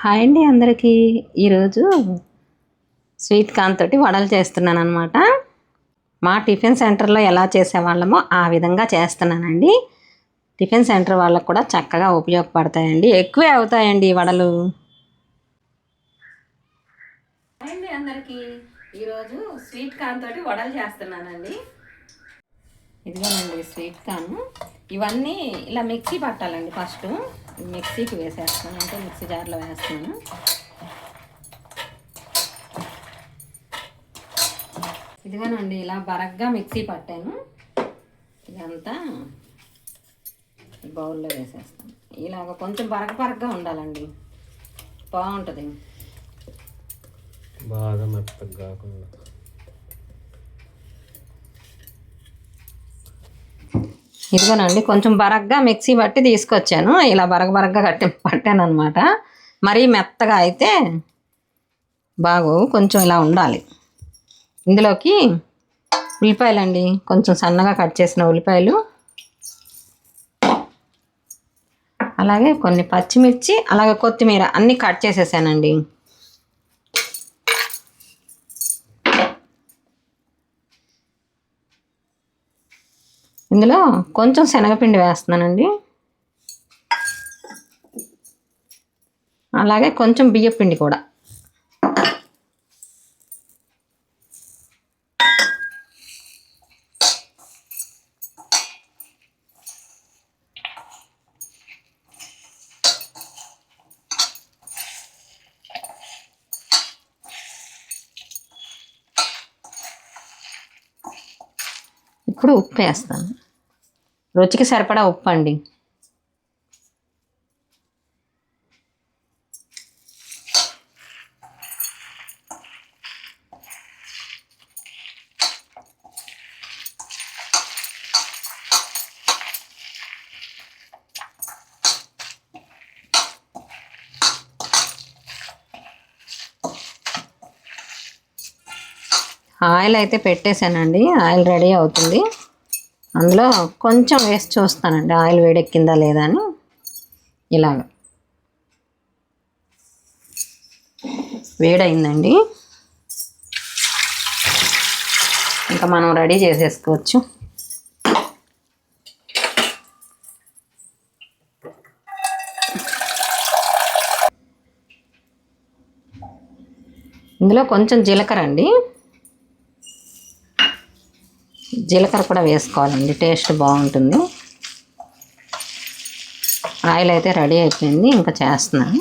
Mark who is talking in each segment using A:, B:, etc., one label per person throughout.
A: Hi అండి అందరికీ. ఈరోజు స్వీట్ కార్న్ తోటి వడలు చేస్తున్నాను అనమాట. మా టిఫిన్ సెంటర్లో ఎలా చేసేవాళ్ళమో ఆ విధంగా చేస్తున్నానండి. టిఫిన్ సెంటర్ వాళ్ళకు కూడా చక్కగా ఉపయోగపడతాయండి. ఎక్కువే అవుతాయండి ఈ వడలు. హాయ్ అండి అందరికీ. ఈరోజు స్వీట్ కార్న్ తోటి వడలు చేస్తున్నానండి. ఇదిగోనండి స్వీట్ కార్న్. ఇవన్నీ ఇలా మిక్సీ పట్టాలండి. ఫస్ట్ మిక్సీకి వేసేస్తాను, అంటే మిక్సీ జార్లో వేస్తాను. ఇదిగోనండి ఇలా బరగ్గా మిక్సీ పట్టాను. ఇదంతా బౌల్లో వేసేస్తాను. ఇలాగ కొంచెం బరగ్గా ఉండాలండి, బాగుంటుంది.
B: బాగా మెత్తగా కాకుండా.
A: ఇదిగోనండి కొంచెం బరగ్గా మిక్సీ పట్టి తీసుకొచ్చాను. ఇలా బరగ్గా పట్టాను అనమాట. మరీ మెత్తగా అయితే కొంచెం ఇలా ఉండాలి. ఇందులోకి ఉల్లిపాయలండి, కొంచెం సన్నగా కట్ చేసిన ఉల్లిపాయలు, అలాగే కొన్ని పచ్చిమిర్చి, అలాగే కొత్తిమీర అన్నీ కట్ చేసేసానండి. ఇందులో కొంచెం శనగపిండి వేస్తున్నానండి, అలాగే కొంచెం బియ్యపిండి కూడా. ఇప్పుడు ఉప్పు వేస్తాను, రుచికి సరిపడా ఉప్పు అండి. ఆయిల్ అయితే పెట్టేశానండి, ఆయిల్ రెడీ అవుతుంది. అందులో కొంచెం వేసి చూస్తానండి ఆయిల్ వేడెక్కిందా లేదా అని. ఇలాగ వేడైందండి, ఇంకా మనం రెడీ చేసేసుకోవచ్చు. ఇందులో కొంచెం జీలకర్ర అండి, జీలకర్ర కూడా వేసుకోవాలండి, టేస్ట్ బాగుంటుంది. ఆయిల్ అయితే రెడీ అయిపోయింది, ఇంకా చేస్తున్నాను.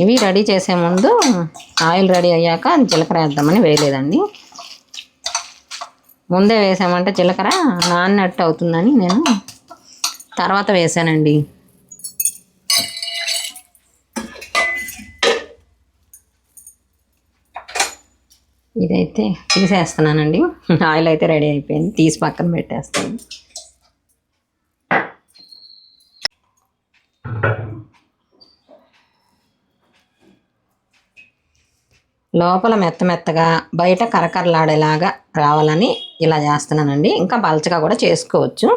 A: ఇవి రెడీ చేసే ముందు ఆయిల్ రెడీ అయ్యాక జీలకర్ర వేద్దామని వేయలేదండి. ముందే వేసామంటే జీలకర్ర నాన్నట్టు అవుతుందని నేను తర్వాత వేసానండి. ఇదైతే తీసేస్తున్నానండి. ఆయిల్ అయితే రెడీ అయిపోయింది, తీసి పక్కన పెట్టేస్తాను. లోపల మెత్తగా బయట కరకరలాడేలాగా రావాలని ఇలా చేస్తున్నానండి. ఇంకా పలచగా కూడా చేసుకోవచ్చు.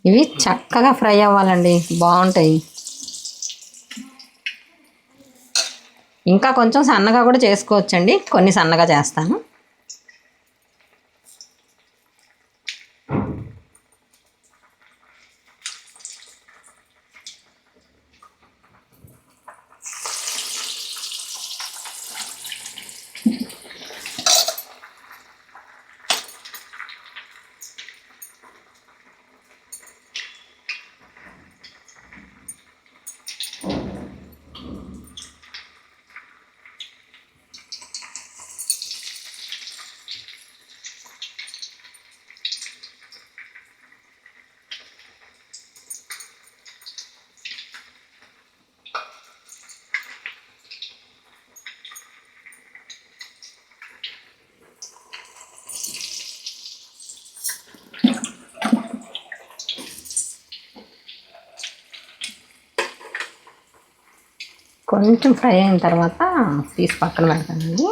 A: ఇవి చక్కగా ఫ్రై అవ్వాలండి, బాగుంటాయి. ఇంకా కొంచెం సన్నగా కూడా చేసుకోవచ్చండి, కొన్ని సన్నగా చేస్తాను. కొంచెం ఫ్రై అయిన తర్వాత తీసి పక్కన పెడతానండి.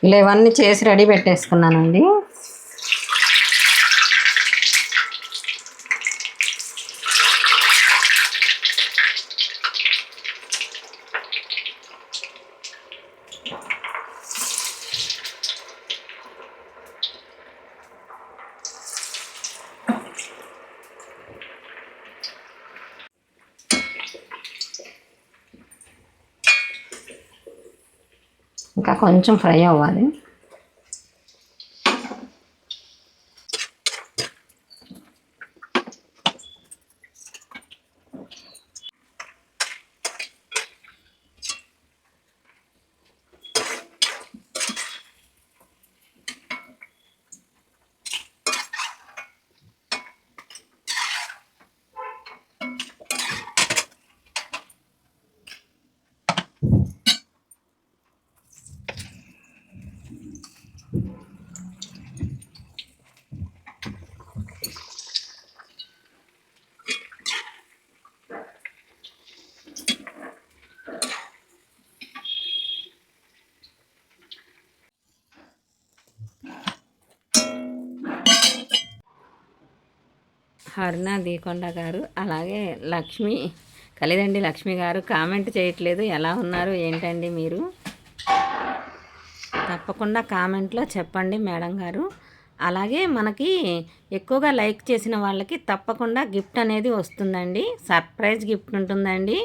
A: ఇలా ఇవన్నీ చేసి రెడీ పెట్టేసుకున్నానండి. ఇంకా కొంచెం ఫ్రై అవ్వాలి. హరిణ దీకొండ గారు, అలాగే లక్ష్మి కలిదండి లక్ష్మి గారు కామెంట్ చేయట్లేదు. ఎలా ఉన్నారు ఏంటండి మీరు? తప్పకుండా కామెంట్లో చెప్పండి మేడం గారు. అలాగే మనకి ఎక్కువగా లైక్ చేసిన వాళ్ళకి తప్పకుండా గిఫ్ట్ అనేది వస్తుందండి. సర్ప్రైజ్ గిఫ్ట్ ఉంటుందండి.